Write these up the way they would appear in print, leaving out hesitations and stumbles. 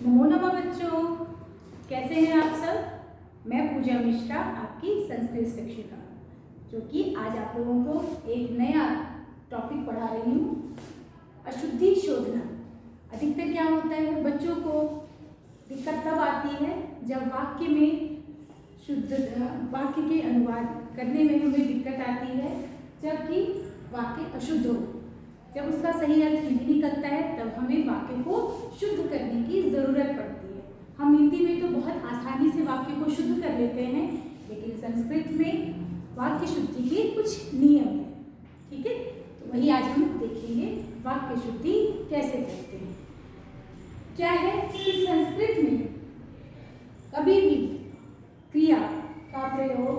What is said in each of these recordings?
नमो नमः बच्चों, कैसे हैं आप सब। मैं पूजा मिश्रा, आपकी संस्कृत शिक्षिका, जो कि आज आप लोगों को एक नया टॉपिक पढ़ा रही हूँ, अशुद्धि शोधना। अधिकतर क्या होता है, बच्चों को दिक्कत तब आती है जब वाक्य में वाक्य के अनुवाद करने में हमें दिक्कत आती है, जबकि वाक्य अशुद्ध हो। जब उसका सही अर्थ नहीं निकलता है तब हमें वाक्य को शुद्ध करने की ज़रूरत पड़ती है। हम हिंदी में तो बहुत आसानी से वाक्य को शुद्ध कर लेते हैं, लेकिन संस्कृत में वाक्य शुद्धि के कुछ नियम हैं। ठीक है, तो वही आज हम देखेंगे, वाक्य शुद्धि कैसे करते हैं। क्या है कि संस्कृत में कभी भी क्रिया का प्रयोग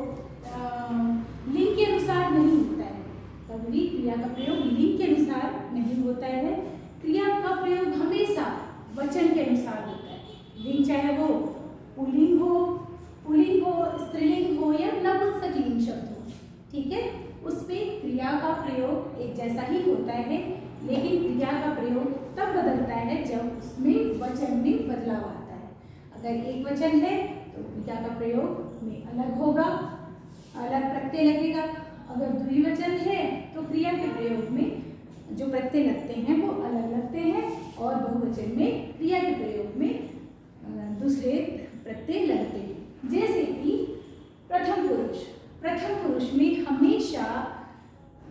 लिंग के अनुसार नहीं होता है। कभी भी क्रिया का प्रयोग लिंग के अनुसार नहीं होता है। क्रिया का प्रयोग हमेशा वचन के अनुसार होता है। लिंग चाहे वो पुल्लिंग हो, स्त्रीलिंग हो या नपुंसकलिंग शब्द हो, ठीक है, उसमें क्रिया का प्रयोग एक जैसा ही होता है, लेकिन क्रिया का प्रयोग तब बदलता है जब उसमें वचन में बदलाव आता है। अगर एक वचन है तो क्रिया का प्रयोग में अलग होगा, अलग प्रत्यय लगेगा। अगर द्विवचन है तो क्रिया के प्रयोग में जो प्रत्यय लगते हैं वो अलग लगते हैं, और बहुवचन में क्रिया के प्रयोग में दूसरे प्रत्यय लगते हैं। जैसे कि प्रथम पुरुष में हमेशा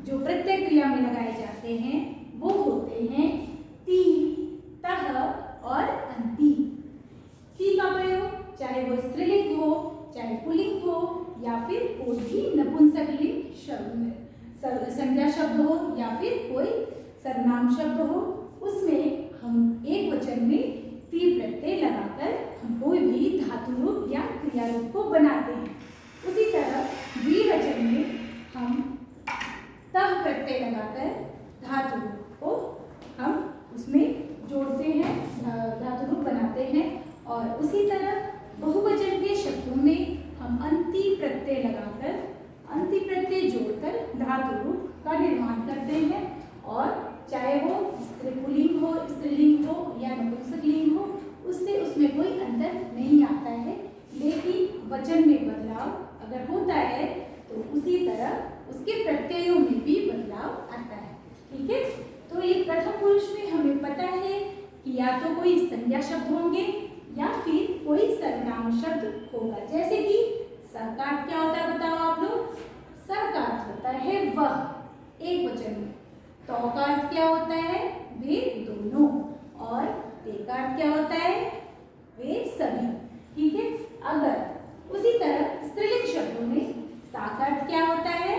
जो प्रत्यय क्रिया में लगाए जाते हैं वो होते हैं ती, तह और अंति। ती का प्रयोग चाहे वो स्त्रीलिंग हो, चाहे पुल्लिंग हो, या फिर कोई भी नपुंसकलिंग शब्द, संज्ञा शब्द हो या फिर कोई सर्वनाम शब्द हो, उसमें हम एक वचन में ती प्रत्यय लगाकर हम कोई भी धातु रूप या क्रिया रूप को बनाते हैं। उसी तरह द्विवचन में हम तह प्रत्यय लगाकर धातु रूप को हम उसमें जोड़ते हैं, धातु रूप बनाते हैं। और उसी तरह बहुवचन के शब्दों में हम अंति प्रत्यय लगाकर, अंति प्रत्यय जोड़कर धातु रूप का निर्माण करते हैं। और चाहे वो पुल्लिंग हो, स्त्रीलिंग हो या नपुंसकलिंग हो, उससे उसमें कोई अंतर नहीं आता है, लेकिन वचन में बदलाव अगर होता है तो उसी तरह उसके प्रत्ययों में भी बदलाव आता है। ठीक है, तो ये प्रथम पुरुष में हमें पता है कि या तो कोई संज्ञा शब्द होंगे या फिर कोई सर्वनाम शब्द होगा। जैसे कि स का अर्थ क्या होता है, बताओ आप लोग। स का अर्थ होता है वह, एक वचन में। तो का अर्थ क्या होता है, वे दोनों। और ते का अर्थ क्या होता है, वे सभी। ठीक है, अगर उसी तरह स्त्रीलिंग शब्दों में सा का अर्थ क्या होता है,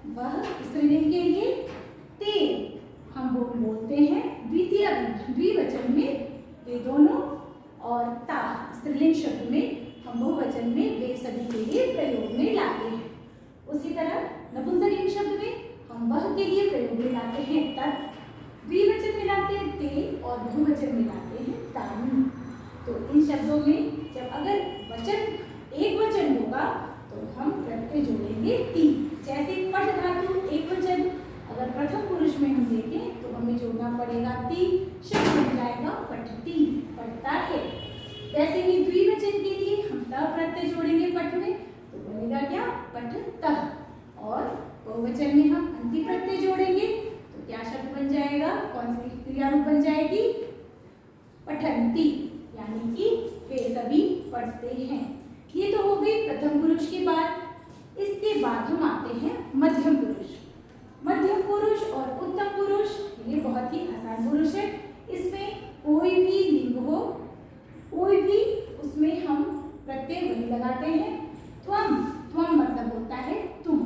वह स्त्रीलिंग के लिए ते हम बोलते हैं द्विवचन में वे दोनों, और ता स्त्रीलिंग शब्द में हम बहुवचन में वे सभी के लिए प्रयोग में लाते हैं। उसी तरह नपुंसकलिंग शब्द में हम वह के लिए प्रयोग में लाते हैं तत्, द्विवचन में लाते हैं ते, और बहुवचन में लाते हैं तानि। तो इन शब्दों में जब अगर वचन एक वचन होगा तो हम प्रत्यय जोड़ेंगे ती। जैसे पठ धातु एक वचन, अगर प्रथम पुरुष में हम देखें तो हमें जोड़ना पड़ेगा ती, शब्द बन जाएगा पठती, पढ़ता है। वैसे ही द्विवचन के लिए हम त प्रत्यय जोड़ेंगे पठ में, तो बनेगा क्या, पठतः। और बहुवचन में हम अंति प्रत्यय जोड़ेंगे तो क्या शब्द बन जाएगा, कौन सी क्रिया रूप बन जाएगी, पठन्ति, यानी कि वे सभी पढ़ते हैं। ये तो हो गई प्रथम पुरुष की बात। इसके बाद हम आते हैं मध्यम पुरुष। मध्यम पुरुष और उत्तम पुरुष ये बहुत ही आसान पुरुष है। इसमें कोई भी लिंग हो, कोई भी उसमें हम प्रत्यय वही लगाते हैं। त्वम मतलब होता है तुम।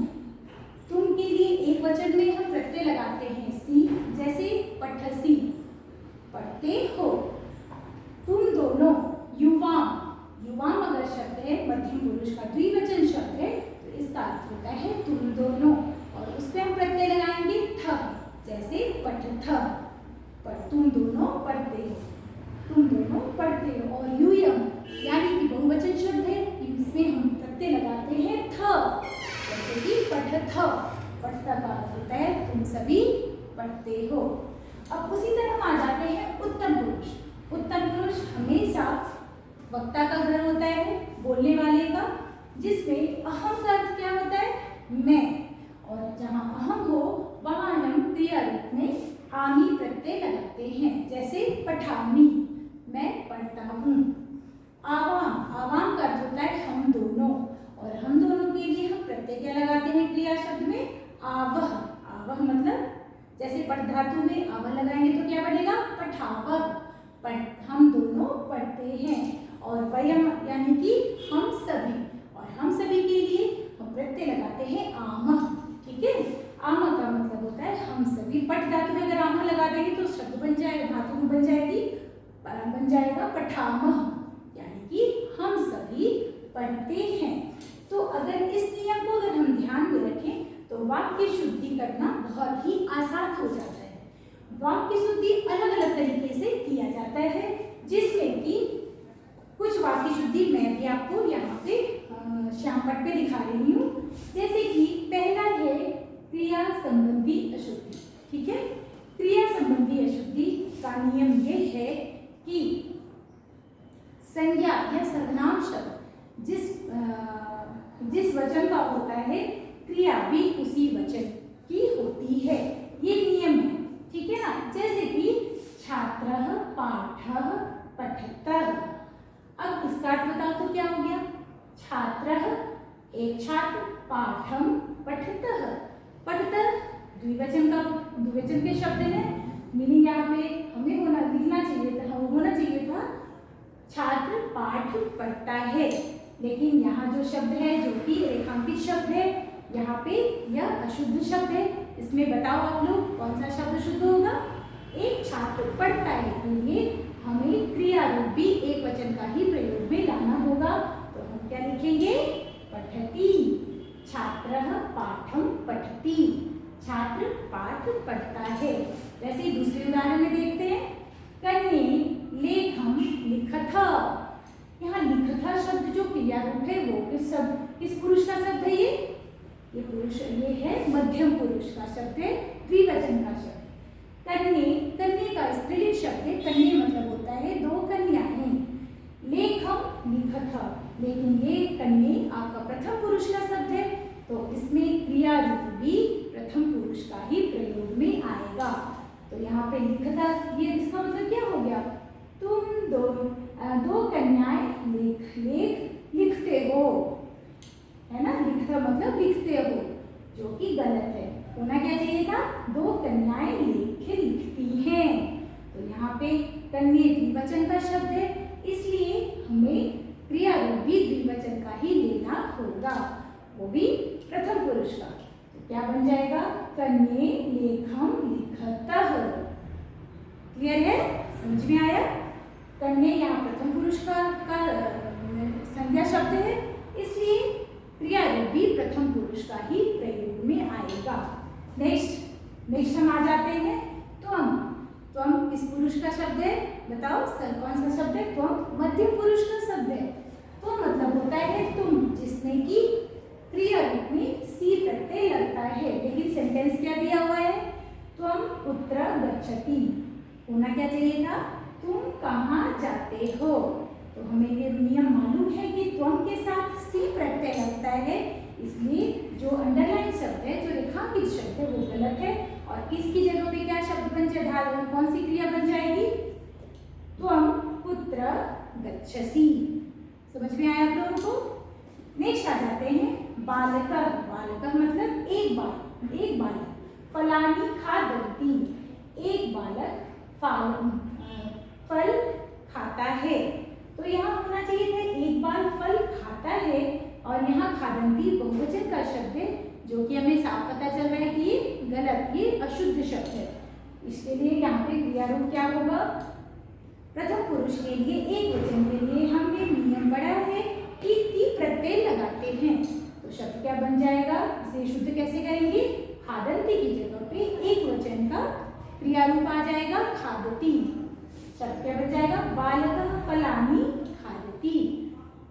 तुम के लिए एक वचन में हम प्रत्यय लगाते हैं सी, जैसे पठसी, पढ़ते हो। तुम दोनों, युवाम अगर शब्द है, मध्यम पुरुष का द्विवचन शब्द है, तो इसका अर्थ होता है तुम दोनों, और उस पर हम प्रत्यय लगाएंगे थ, जैसे पठथ, पर तुम दोनों पढ़ते हो, तुम दोनों पढ़ते हो। और यूयम यानी कि बहुवचन शब्द है, इसमें हम प्रत्यय लगाते हैं थ, जैसे कि पठथ, पठता का अर्थ होता है तुम सभी पढ़ते हो। अब उसी तरह हम आ जाते हैं उत्तम पुरुष। उत्तम पुरुष हमेशा वक्ता का घर होता है, बोलने वाले का, जिसमें अहम का अर्थ क्या होता है? मैं। और जहाँ अहम हो वहाँ हम क्रिया रूप में आमी प्रत्यय लगाते हैं। जैसे पठामी, मैं पढ़ता हूँ। आवाम, आवाम का अर्थ होता है हम दोनों, और हम दोनों के लिए हम प्रत्यय क्या लगाते हैं क्रिया शब्द में? आवह। आवह मतलब जैसे पठ धातु में आवह लगाएंगे तो क्या बनेगा? पठावह। हम दोनों पढ़ते हैं। और वयम यानी कि हम सभी, और हम सभी के लिए हम प्रत्यय लगाते हैं आमह। ठीक है, आमह का मतलब होता है हम सभी। पठ धातु में अगर आमह लगा देंगे तो शब्द बन जाएगा, धातु में बन जाएगा पठामह, यानी कि हम सभी पढ़ते हैं। तो अगर इस नियम को अगर हम ध्यान में रखें तो वाक्य शुद्धि करना बहुत ही आसान हो जाता है। वाक्य शुद्धि अलग अलग तरीके से किया जाता है, जिसमें कि कुछ वाक्य शुद्धि मैं भी आपको यहाँ पे श्यामपट्ट पे दिखा रही हूँ। जैसे कि पहला है क्रिया संबंधी अशुद्धि। ठीक है, क्रिया संबंधी अशुद्धि का नियम ये है कि संज्ञा या सर्वनाम शब्द जिस वचन का होता है, क्रिया भी उसी वचन की होती है। ये नियम है। ठीक है ना, जैसे कि छात्रः पाठः पठतः। अब इसका अर्थ बताओ तो क्या हो गया? छात्रः एक छात्र, पाठम पठतः, पठतः द्विवचन के शब्द है। मीनिंग यहाँ पे हमें लिखना चाहिए था छात्र पाठ पढ़ता है, लेकिन यहाँ जो शब्द है जो कि रेखांकित शब्द है, यहाँ पे यह अशुद्ध शब्द है। इसमें बताओ आप लोग कौन सा शब्द शुद्ध होगा? एक छात्र पढ़ता है, तो ये हमें क्रिया रूप भी एक वचन का ही प्रयोग में लाना होगा। तो हम क्या लिखेंगे? पठति। छात्रः पाठम पठति, छात्र पाठ पढ़ता है। वैसे ही दूसरे उदाहरण में देखते हैं, कन्ये लेखम लिखथ। यहाँ लिखथ शब्द जो क्रिया रूप है वो किस पुरुष का शब्द है? ये पुरुष, ये है मध्यम पुरुष का शब्द है, द्विवचन का शब्द। कन्ये का स्त्रीलिंग शब्द है। कन्ये मतलब होता है दो कन्याएं। लेखम लिखथ, लेकिन ये कन्ये आपका प्रथम पुरुष का शब्द है, तो इसमें क्रिया रूप भी प्रथम पुरुष का ही प्रयोग में आएगा। तो यहाँ पे लिखता, ये इसका मतलब क्या हो गया? तुम दो कन्याएं लिखते हो, है ना? लिखता मतलब लिखते हो, जो कि गलत है। होना क्या चाहिए था? दो कन्याएं लिखती हैं। तो यहाँ पे कन्ये द्विवचन का शब्द है, इसलिए हमें क्रिया रूप भी द्विवचन का ही लेना होगा, वो भी प्रथम पुरुष का। तो क्या बन जाएगा? कन्ये लेखम लिखतः। क्लियर है? समझ में आया? कन्ये यहाँ प्रथम पुरुष का संज्ञा शब्द है, इसलिए क्रिया रूप भी प्रथम पुरुष का ही प्रयोग में आएगा। नेक्स्ट हम आ जाते हैं त्वम। त्वम किस पुरुष का शब्द है? बताओ सर, कौन सा शब्द है? त्वम मध्यम पुरुष का शब्द है। तो मतलब होता है तुम, जिसमें कि क्रिया रूप में सी प्रत्यय लगता है। लेकिन सेंटेंस क्या दिया हुआ है? त्वम कुत्र गच्छति। होना क्या चाहिए था? तुम कहाँ जाते हो। तो हमें ये नियम मालूम है कि त्वम के साथ सी प्रत्यय लगता है, इसलिए जो अंडरलाइन शब्द है, जो रेखांकित शब्द है, वो गलत है। और इसकी जगह पे क्या शब्द बन जाएगा? कौन सी क्रिया बन जाएगी? त्वम कुत्र गच्छसि। समझ में आया आप लोगों को? नेक्स्ट आ जाते हैं बालकः। बालकः मतलब एक बालक। फलानी खादन्ति, एक बालक फल खाता है। तो यहाँ होना चाहिए था एक बाल फल खाता है, और यहाँ खादन्ति बहुवचन का शब्द है, जो कि हमें साफ पता चल रहा है कि ये गलत, ये अशुद्ध शब्द है। इसके लिए यहाँ पे क्रिया रूप क्या होगा? प्रथम पुरुष के लिए एक वचन के लिए हमने नियम पढ़ा है कि ती प्रत्यय लगाते हैं, तो शब्द क्या बन जाएगा? इसे शुद्ध कैसे करेंगे? खादन्ति की जगह पे एक वचन का क्रिया रूप आ जाएगा खादति। शब्द क्या बन जाएगा? बालकः फलानि खादति,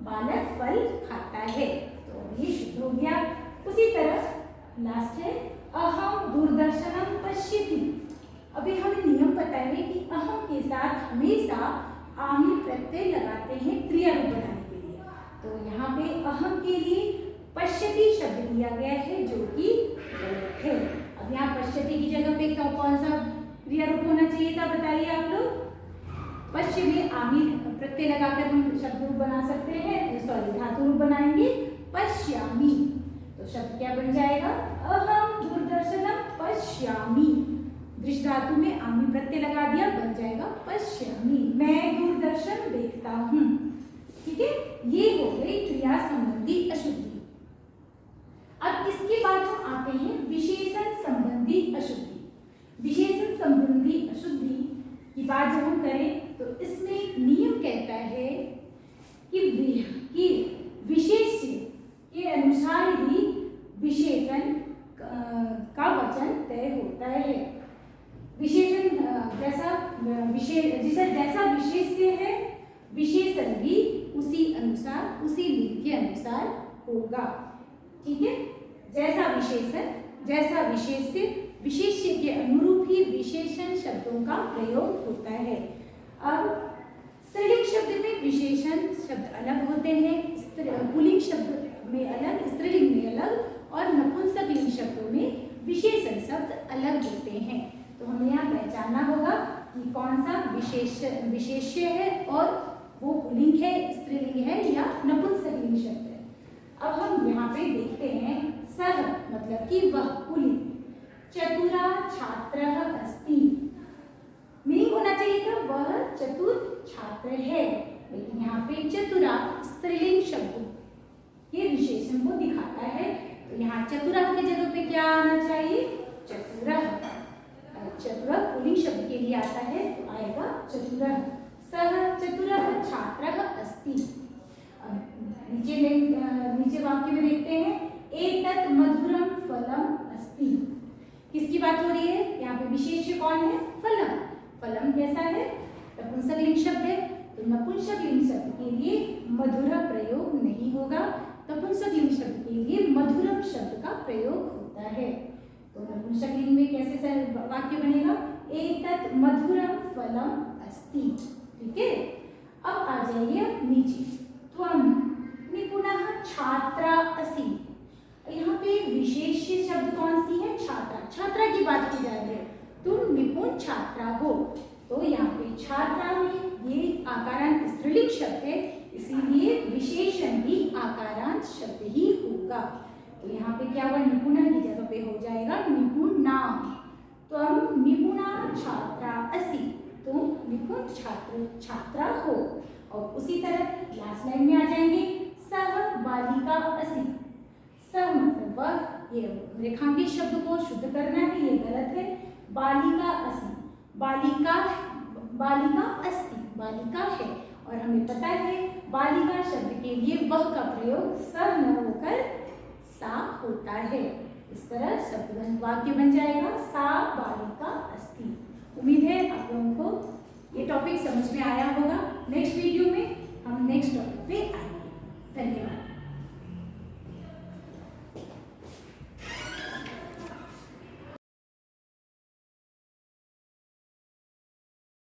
बालक फल खाता है। तो ये शुद्ध हो गया। उसी तरह लास्ट है अहम दूरदर्शनम पश्यति। अभी हमें नियम पता है कि अहम के साथ हमेशा अहम के लिए पश्यति शब्द लिया गया है, जो कि गलत है। अब यहाँ पश्यति की जगह पे कौन सा क्रिया रूप होना चाहिए था, बताइए आप लोग। पश्य में आमी प्रत्यय लगाकर हम शब्द रूप बना सकते हैं, सॉरी धातु रूप बनाएंगे पश्यामि। तो शब्द क्या बन जाएगा, अहम दूरदर्शनम पश्यामि। दृश्य धातु में आमी प्रत्यय लगा दिया, बन जाएगा पश्यामि, मैं दूरदर्शन देखता हूँ। ठीक है, ये हो गई क्रिया संबंधी अशुद्धि। अब इसके बाद हम आते हैं विशेषण संबंधी अशुद्धि। विशेषण संबंधी अशुद्धि की बात जब हम करें तो इसमें नियम कहता है कि विशेष्य के अनुसार ही विशेषण का वचन तय होता है। विशेषण जैसा विशेष्य है, विशेषण भी उसी अनुसार, उसी लिंग के अनुसार होगा। ठीक है, जैसा विशेष्य, विशेष्य के अनुरूप ही विशेषण शब्दों का प्रयोग होता है। अब स्त्रीलिंग शब्द में विशेषण शब्द अलग होते हैं, पुल्लिंग शब्द में अलग, स्त्रीलिंग में अलग, और नपुंसकलिंग शब्दों में विशेषण शब्द अलग होते हैं। तो हमें यहाँ पहचानना होगा कि कौन सा विशेष्य है और वो पुल्लिंग है, स्त्रीलिंग है या नपुंसकलिंग शब्द है। अब हम यहाँ पे देखते हैं सह मतलब कि वह पुल्लिंग, चतुरा छात्रः अस्ति। मीनिंग होना चाहिए था वह चतुर छात्र है, लेकिन यहाँ पे चतुरा स्त्रीलिंग शब्द के विशेषण को दिखाता है। तो यहाँ चतुरा की जगह पे क्या आना चाहिए, चतुरः। चतुरः पुल्लिंग शब्द के लिए आता है तो आएगा चतुरः। सह चतुरः छात्रः अस्ति। नीचे वाक्य में देखते हैं एतत् मधुरम फलम अस्ति। किसकी बात हो रही है, यहाँ पे विशेष्य कौन है, फलम। फलम कैसा है, नपुंसकलिंग शब्द है, तो नपुंसकलिंग शब्द के लिए मधुर प्रयोग नहीं होगा, नपुंसकलिंग शब्द के लिए मधुरम शब्द का प्रयोग होता है। तो नपुंसकलिंग में कैसे वाक्य बनेगा, एतत् मधुरम फलम अस्ति। ठीक है, अब आ जाइए नीचे, त्वं निपुणः छात्रा असि। यहाँ पे विशेष्य शब्द कौन सी है, छात्रा। छात्रा की बात की जा रही है, तुम निपुण छात्रा हो। तो यहाँ पे छात्रा में ये आकारांत स्त्रीलिंग शब्द है, इसीलिए विशेषण भी आकारांत शब्द ही होगा। तो यहाँ पे क्या हुआ, निपुण की जगह पे हो जाएगा निपुण नाम। त्वं निपुणा छात्रा असि, तुम निपुण छात्रा हो। और उसी तरह लास्ट लाइन में आ जाएंगे सह बालिका असि। सह मतलब वह, ये रेखांकित शब्द को शुद्ध करना है, ये गलत है। बालिका असि, बालिका अस्ति, बालिका है, और हमें पता है बालिका शब्द के लिए वह का प्रयोग सह न होकर सा होता है। इस तरह शब्द वाक्य बन जाएगा सा बालिका अस्ति। उम्मीद है आप लोगों को ये टॉपिक समझ में आया होगा। नेक्स्ट वीडियो में हम नेक्स्ट टॉपिक पे आएंगे। धन्यवाद।